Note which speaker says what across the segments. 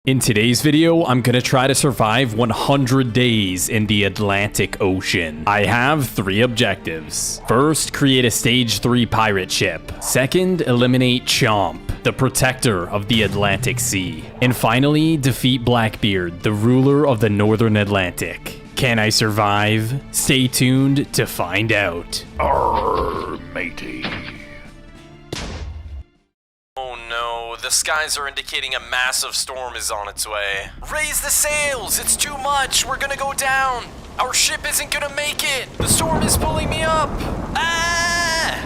Speaker 1: In today's video, I'm gonna try to survive 100 days in the Atlantic Ocean. I have 3 objectives. First, create a stage 3 pirate ship. Second, eliminate Chomp, the protector of the Atlantic Sea. And finally, defeat Blackbeard, the ruler of the Northern Atlantic. Can I survive? Stay tuned to find out.
Speaker 2: Arr, matey.
Speaker 1: Oh no, the skies are indicating a massive storm is on its way. Raise the sails, it's too much, we're gonna go down. Our ship isn't gonna make it. The storm is pulling me up. Ah!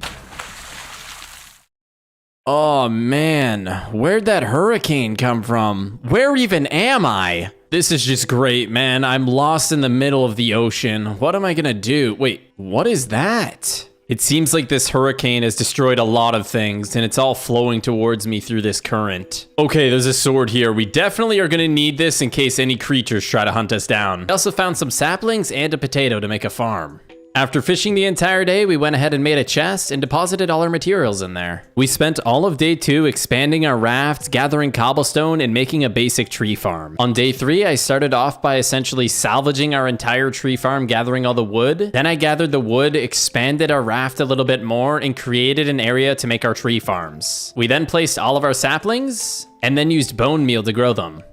Speaker 1: Oh man, where'd that hurricane come from? Where even am I? This is just great, man. I'm lost in the middle of the ocean. What am I gonna do? Wait, what is that? It seems like this hurricane has destroyed a lot of things, and it's all flowing towards me through this current. Okay, there's a sword here. We definitely are gonna need this in case any creatures try to hunt us down. I also found some saplings and a potato to make a farm. After fishing the entire day, we went ahead and made a chest and deposited all our materials in there. We spent all of day 2 expanding our raft, gathering cobblestone, and making a basic tree farm. On day 3, I started off by essentially salvaging our entire tree farm, gathering all the wood. Then I gathered the wood, expanded our raft a little bit more, and created an area to make our tree farms. We then placed all of our saplings, and then used bone meal to grow them.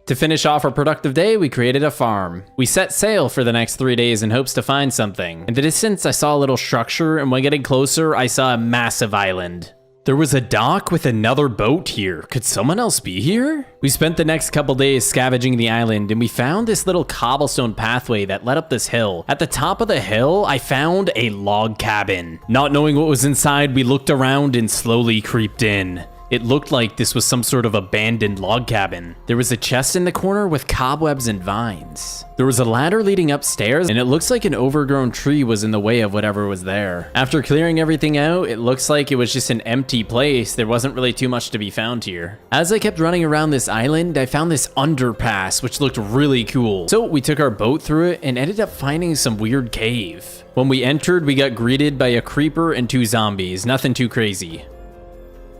Speaker 1: To finish off our productive day, we created a farm. We set sail for the next 3 days in hopes to find something. In the distance, I saw a little structure, and when getting closer, I saw a massive island. There was a dock with another boat here. Could someone else be here? We spent the next couple days scavenging the island, and we found this little cobblestone pathway that led up this hill. At the top of the hill, I found a log cabin. Not knowing what was inside, we looked around and slowly creeped in. It looked like this was some sort of abandoned log cabin. There was a chest in the corner with cobwebs and vines. There was a ladder leading upstairs, and it looks like an overgrown tree was in the way of whatever was there. After clearing everything out, it looks like it was just an empty place. There wasn't really too much to be found here. As I kept running around this island, I found this underpass, which looked really cool. So we took our boat through it and ended up finding some weird cave. When we entered, we got greeted by a creeper and 2 zombies. Nothing too crazy.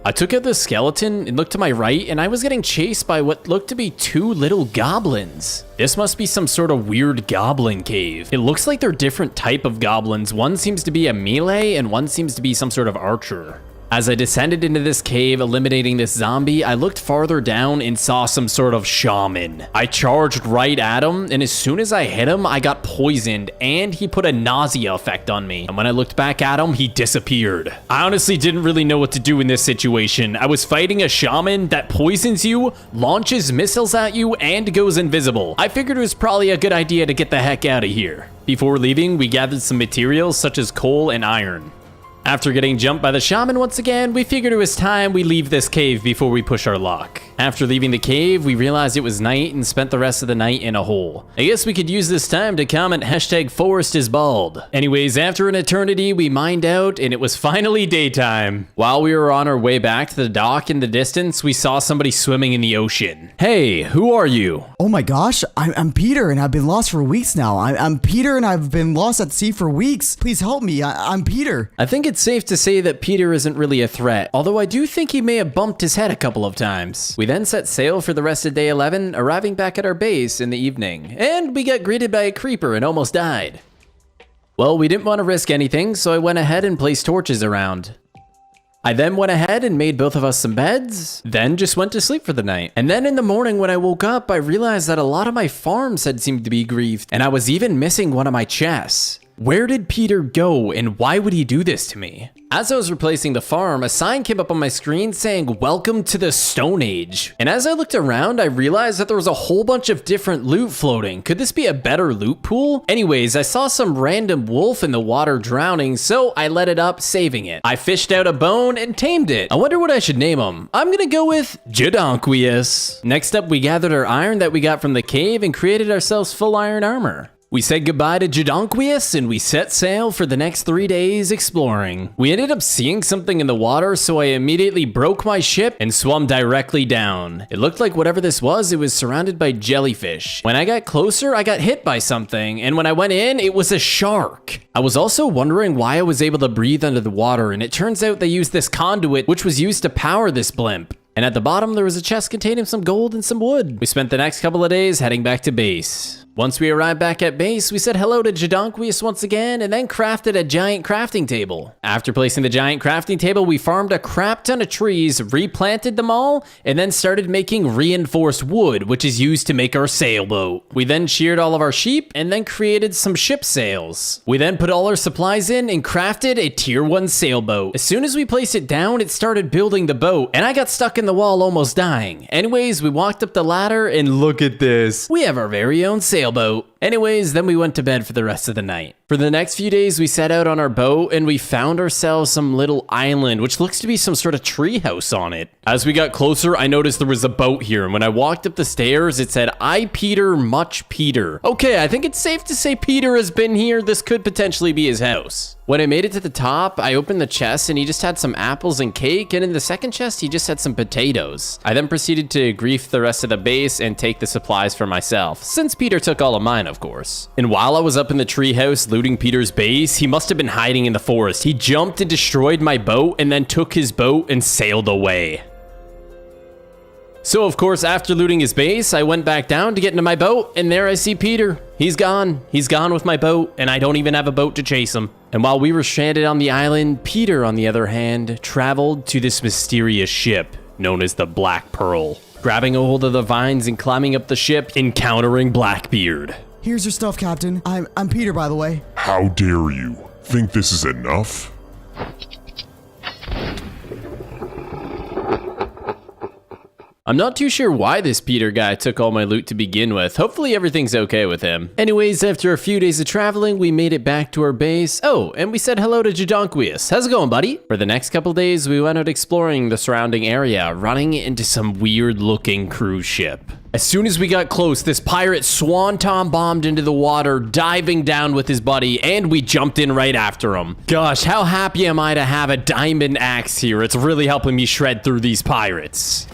Speaker 1: I took out the skeleton and looked to my right, and I was getting chased by what looked to be 2 little goblins. This must be some sort of weird goblin cave. It looks like they're different type of goblins. One seems to be a melee, and one seems to be some sort of archer. As I descended into this cave, eliminating this zombie, I looked farther down and saw some sort of shaman. I charged right at him, and as soon as I hit him, I got poisoned, and he put a nausea effect on me. And when I looked back at him, he disappeared. I honestly didn't really know what to do in this situation. I was fighting a shaman that poisons you, launches missiles at you, and goes invisible. I figured it was probably a good idea to get the heck out of here. Before leaving, we gathered some materials such as coal and iron. After getting jumped by the shaman once again, we figured it was time we leave this cave before we push our luck. After leaving the cave, we realized it was night and spent the rest of the night in a hole. I guess we could use this time to comment #ForestIsBald. Anyways, after an eternity, we mined out and it was finally daytime. While we were on our way back to the dock in the distance, we saw somebody swimming in the ocean. Hey, who are you?
Speaker 3: Oh my gosh, I'm Peter and I've been lost for weeks now. I'm Peter and I've been lost at sea for weeks. Please help me, I'm Peter.
Speaker 1: I think it's safe to say that Peter isn't really a threat, although I do think he may have bumped his head a couple of times. We then set sail for the rest of day 11, arriving back at our base in the evening, and we got greeted by a creeper and almost died. Well, we didn't want to risk anything, so I went ahead and placed torches around. I then went ahead and made both of us some beds, then just went to sleep for the night. And then in the morning when I woke up, I realized that a lot of my farms had seemed to be griefed, and I was even missing one of my chests. Where did Peter go, and why would he do this to me? As I was replacing the farm, a sign came up on my screen saying, "Welcome to the Stone Age." And as I looked around, I realized that there was a whole bunch of different loot floating. Could this be a better loot pool? Anyways, I saw some random wolf in the water drowning, so I let it up, saving it. I fished out a bone and tamed it. I wonder what I should name him. I'm gonna go with Jadonquius. Next up, we gathered our iron that we got from the cave and created ourselves full iron armor. We said goodbye to Jadonquius and we set sail for the next 3 days exploring. We ended up seeing something in the water, so I immediately broke my ship and swam directly down. It looked like whatever this was, it was surrounded by jellyfish. When I got closer, I got hit by something, and when I went in, it was a shark. I was also wondering why I was able to breathe under the water, and it turns out they used this conduit which was used to power this blimp. And at the bottom, there was a chest containing some gold and some wood. We spent the next couple of days heading back to base. Once we arrived back at base, we said hello to Jadonquius once again and then crafted a giant crafting table. After placing the giant crafting table, we farmed a crap ton of trees, replanted them all, and then started making reinforced wood, which is used to make our sailboat. We then sheared all of our sheep and then created some ship sails. We then put all our supplies in and crafted a tier 1 sailboat. As soon as we placed it down, it started building the boat, and I got stuck in the wall almost dying. Anyways, we walked up the ladder and look at this. We have our very own sailboat. Anyways, then we went to bed for the rest of the night. For the next few days, we set out on our boat and we found ourselves some little island, which looks to be some sort of tree house on it. As we got closer, I noticed there was a boat here, and when I walked up the stairs, it said, "I, Peter, much Peter." Okay, I think it's safe to say Peter has been here. This could potentially be his house. When I made it to the top, I opened the chest and he just had some apples and cake, and in the second chest, he just had some potatoes. I then proceeded to grief the rest of the base and take the supplies for myself, since Peter took all of mine, of course. And while I was up in the treehouse looting Peter's base, he must have been hiding in the forest. He jumped and destroyed my boat and then took his boat and sailed away. So of course, after looting his base, I went back down to get into my boat, and there I see Peter. He's gone. He's gone with my boat, and I don't even have a boat to chase him. And while we were stranded on the island, Peter, on the other hand, traveled to this mysterious ship known as the Black Pearl, grabbing a hold of the vines and climbing up the ship, encountering Blackbeard.
Speaker 3: Here's your stuff, Captain. I'm Peter, by the way.
Speaker 2: How dare you? Think this is enough?
Speaker 1: I'm not too sure why this Peter guy took all my loot to begin with. Hopefully everything's okay with him. Anyways, after a few days of traveling, we made it back to our base. Oh, and we said hello to Jadonquius. How's it going, buddy? For the next couple days, we went out exploring the surrounding area, running into some weird-looking cruise ship. As soon as we got close, this pirate swanton bombed into the water, diving down with his buddy, and we jumped in right after him. Gosh, how happy am I to have a diamond axe here? It's really helping me shred through these pirates.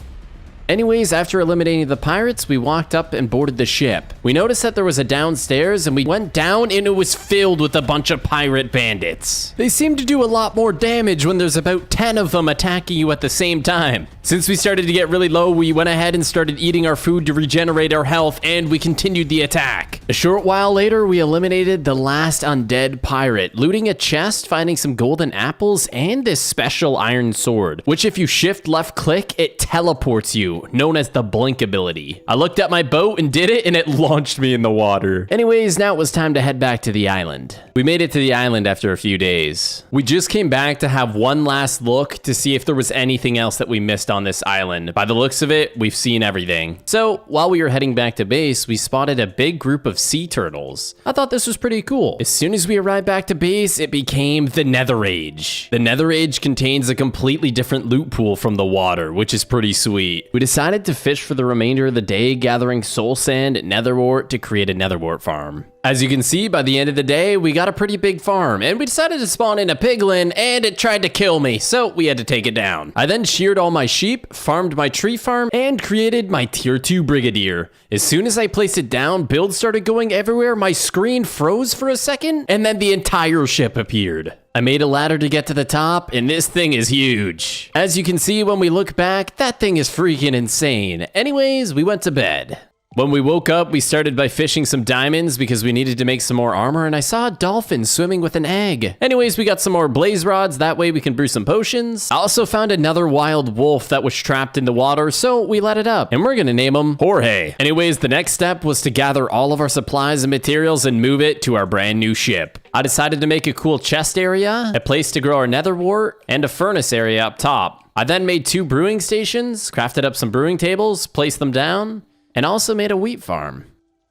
Speaker 1: Anyways, after eliminating the pirates, we walked up and boarded the ship. We noticed that there was a downstairs, and we went down and it was filled with a bunch of pirate bandits. They seem to do a lot more damage when there's about 10 of them attacking you at the same time. Since we started to get really low, we went ahead and started eating our food to regenerate our health, and we continued the attack. A short while later, we eliminated the last undead pirate, looting a chest, finding some golden apples, and this special iron sword, which if you shift left click, it teleports you, known as the blink ability. I looked at my boat and did it, and it launched me in the water. Anyways, now it was time to head back to the island. We made it to the island after a few days. We just came back to have one last look to see if there was anything else that we missed on this island. By the looks of it, we've seen everything. So while we were heading back to base, we spotted a big group of sea turtles. I thought this was pretty cool. As soon as we arrived back to base, it became the Nether Age. The Nether Age contains a completely different loot pool from the water, which is pretty sweet. We decided to fish for the remainder of the day, gathering soul sand and netherwort to create a netherwort farm. As you can see, by the end of the day, we got a pretty big farm, and we decided to spawn in a piglin, and it tried to kill me, so we had to take it down. I then sheared all my sheep, farmed my tree farm, and created my tier 2 brigadier. As soon as I placed it down, builds started going everywhere, my screen froze for a second, and then the entire ship appeared. I made a ladder to get to the top, and this thing is huge. As you can see when we look back, that thing is freaking insane. Anyways, we went to bed. When we woke up, we started by fishing some diamonds because we needed to make some more armor, and I saw a dolphin swimming with an egg. Anyways, we got some more blaze rods, that way we can brew some potions. I also found another wild wolf that was trapped in the water, so we let it up, and we're gonna name him Jorge. Anyways, the next step was to gather all of our supplies and materials and move it to our brand new ship. I decided to make a cool chest area, a place to grow our netherwort, and a furnace area up top. I then made 2 brewing stations, crafted up some brewing tables, placed them down, and also made a wheat farm.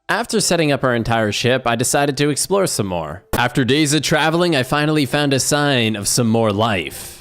Speaker 1: After setting up our entire ship, I decided to explore some more. After days of traveling, I finally found a sign of some more life.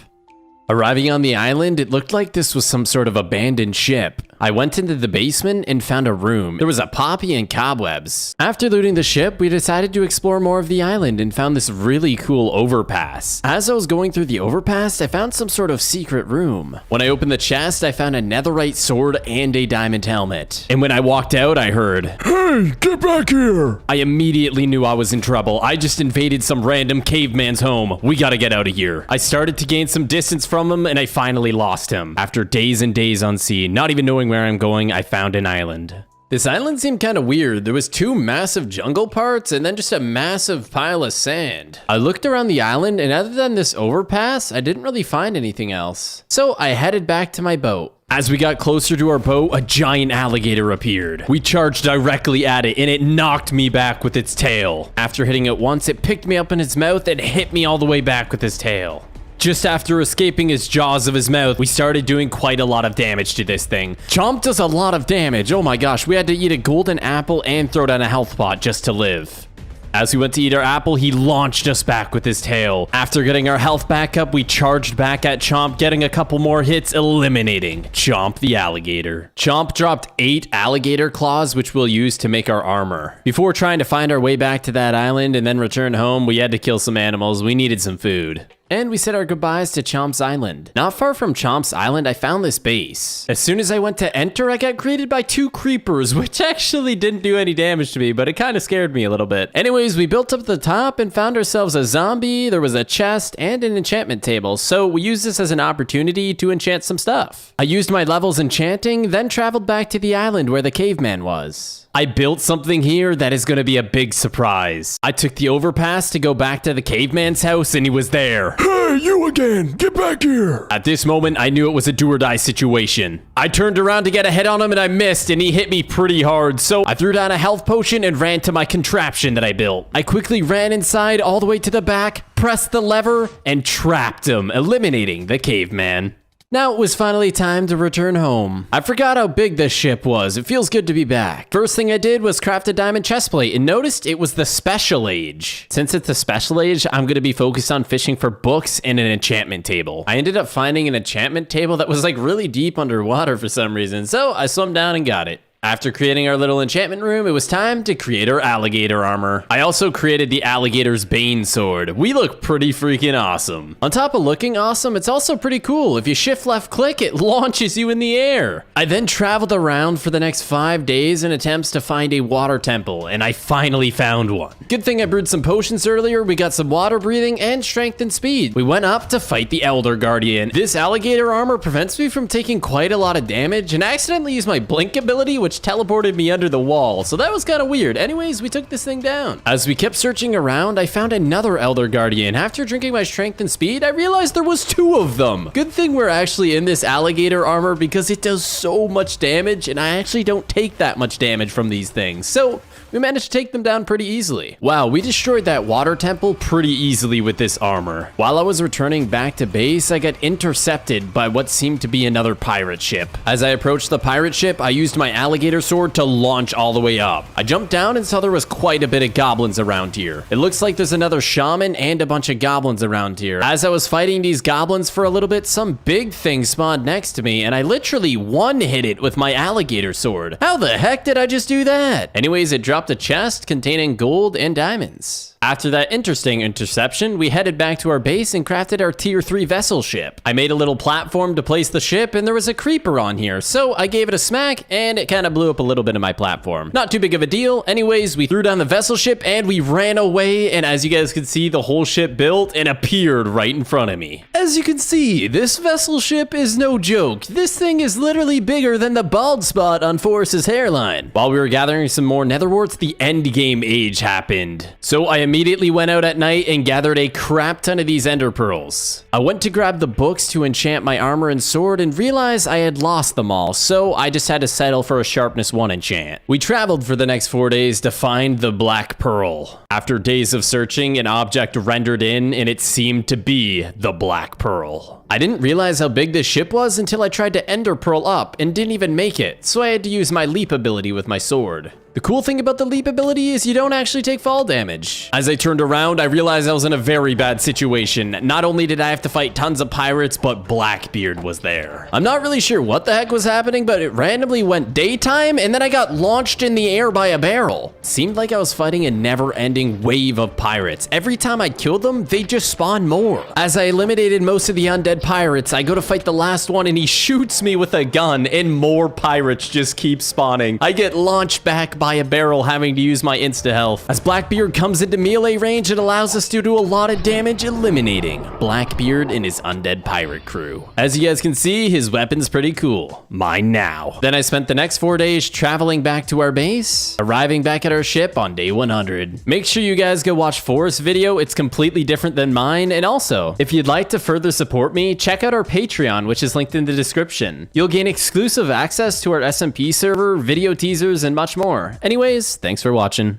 Speaker 1: Arriving on the island, it looked like this was some sort of abandoned ship. I went into the basement and found a room. There was a poppy and cobwebs. After looting the ship, we decided to explore more of the island and found this really cool overpass. As I was going through the overpass, I found some sort of secret room. When I opened the chest, I found a netherite sword and a diamond helmet. And when I walked out, I heard,
Speaker 2: Hey, get back here!
Speaker 1: I immediately knew I was in trouble. I just invaded some random caveman's home. We gotta get out of here. I started to gain some distance from from him, and I finally lost him. After days and days on sea, not even knowing where I'm going, I found an island. This island seemed kind of weird. There was 2 massive jungle parts and then just a massive pile of sand. I looked around the island, and other than this overpass, I didn't really find anything else. So I headed back to my boat. As we got closer to our boat, a giant alligator appeared. We charged directly at it, and it knocked me back with its tail. After hitting it once, it picked me up in its mouth and hit me all the way back with its tail. Just after escaping his jaws of his mouth, we started doing quite a lot of damage to this thing. Chomp does a lot of damage. Oh my gosh, we had to eat a golden apple and throw down a health pot just to live. As we went to eat our apple, he launched us back with his tail. After getting our health back up, we charged back at Chomp, getting a couple more hits, eliminating Chomp the alligator. Chomp dropped 8 alligator claws, which we'll use to make our armor. Before trying to find our way back to that island and then return home, we had to kill some animals. We needed some food. And we said our goodbyes to Chomp's Island. Not far from Chomp's Island, I found this base. As soon as I went to enter, I got greeted by 2 creepers, which actually didn't do any damage to me, but it kind of scared me a little bit. Anyways, we built up the top and found ourselves a zombie, there was a chest, and an enchantment table, so we used this as an opportunity to enchant some stuff. I used my levels enchanting, then traveled back to the island where the caveman was. I built something here that is going to be a big surprise. I took the overpass to go back to the caveman's house, and he was there.
Speaker 2: Hey, you again! Get back here!
Speaker 1: At this moment, I knew it was a do or die situation. I turned around to get a hit on him and I missed, and he hit me pretty hard, so I threw down a health potion and ran to my contraption that I built. I quickly ran inside all the way to the back, pressed the lever, and trapped him, eliminating the caveman. Now it was finally time to return home. I forgot how big this ship was. It feels good to be back. First thing I did was craft a diamond chestplate and noticed it was the special age. Since it's the special age, I'm going to be focused on fishing for books and an enchantment table. I ended up finding an enchantment table that was like really deep underwater for some reason, so I swam down and got it. After creating our little enchantment room, it was time to create our alligator armor. I also created the alligator's bane sword. We look pretty freaking awesome. On top of looking awesome, it's also pretty cool. If you shift left click, it launches you in the air. I then traveled around for the next 5 days in attempts to find a water temple, and I finally found one. Good thing I brewed some potions earlier. We got some water breathing and strength and speed. We went up to fight the Elder Guardian. This alligator armor prevents me from taking quite a lot of damage, and I accidentally used my blink ability, which teleported me under the wall, so that was kind of weird. Anyways, we took this thing down. As we kept searching around, I found another Elder Guardian. After drinking my strength and speed, I realized there was 2 of them. Good thing we're actually in this alligator armor because it does so much damage, and I actually don't take that much damage from these things. So we managed to take them down pretty easily. Wow, we destroyed that water temple pretty easily with this armor. While I was returning back to base, I got intercepted by what seemed to be another pirate ship. As I approached the pirate ship, I used my alligator sword to launch all the way up. I jumped down and saw there was quite a bit of goblins around here. It looks like there's another shaman and a bunch of goblins around here. As I was fighting these goblins for a little bit, some big thing spawned next to me, and I literally one-hit it with my alligator sword. How the heck did I just do that? Anyways, it dropped a chest containing gold and diamonds. After that interesting interception, we headed back to our base and crafted our tier 3 vessel ship. I made a little platform to place the ship, and there was a creeper on here, so I gave it a smack, and it kind of blew up a little bit of my platform. Not too big of a deal. Anyways, we threw down the vessel ship, and we ran away, and as you guys can see, the whole ship built and appeared right in front of me. As you can see, this vessel ship is no joke. This thing is literally bigger than the bald spot on Forrest's hairline. While we were gathering some more nether warts, the end game age happened. So I immediately went out at night and gathered a crap ton of these ender pearls. I went to grab the books to enchant my armor and sword and realized I had lost them all, so I just had to settle for a sharpness 1 enchant. We traveled for the next 4 days to find the black pearl. After days of searching, an object rendered in and it seemed to be the black pearl. I didn't realize how big this ship was until I tried to ender pearl up and didn't even make it, so I had to use my leap ability with my sword. The cool thing about the leap ability is you don't actually take fall damage. As I turned around, I realized I was in a very bad situation. Not only did I have to fight tons of pirates, but Blackbeard was there. I'm not really sure what the heck was happening, but it randomly went daytime, and then I got launched in the air by a barrel. Seemed like I was fighting a never-ending wave of pirates. Every time I killed them, they just spawned more. As I eliminated most of the undead undead pirates. I go to fight the last one and he shoots me with a gun and more pirates just keep spawning. I get launched back by a barrel having to use my insta-health. As Blackbeard comes into melee range, it allows us to do a lot of damage, eliminating Blackbeard and his undead pirate crew. As you guys can see, his weapon's pretty cool. Mine now. Then I spent the next 4 days traveling back to our base, arriving back at our ship on day 100. Make sure you guys go watch Forrest's video. It's completely different than mine. And also, if you'd like to further support me, check out our Patreon, which is linked in the description. You'll gain exclusive access to our SMP server, video teasers, and much more. Anyways, thanks for watching.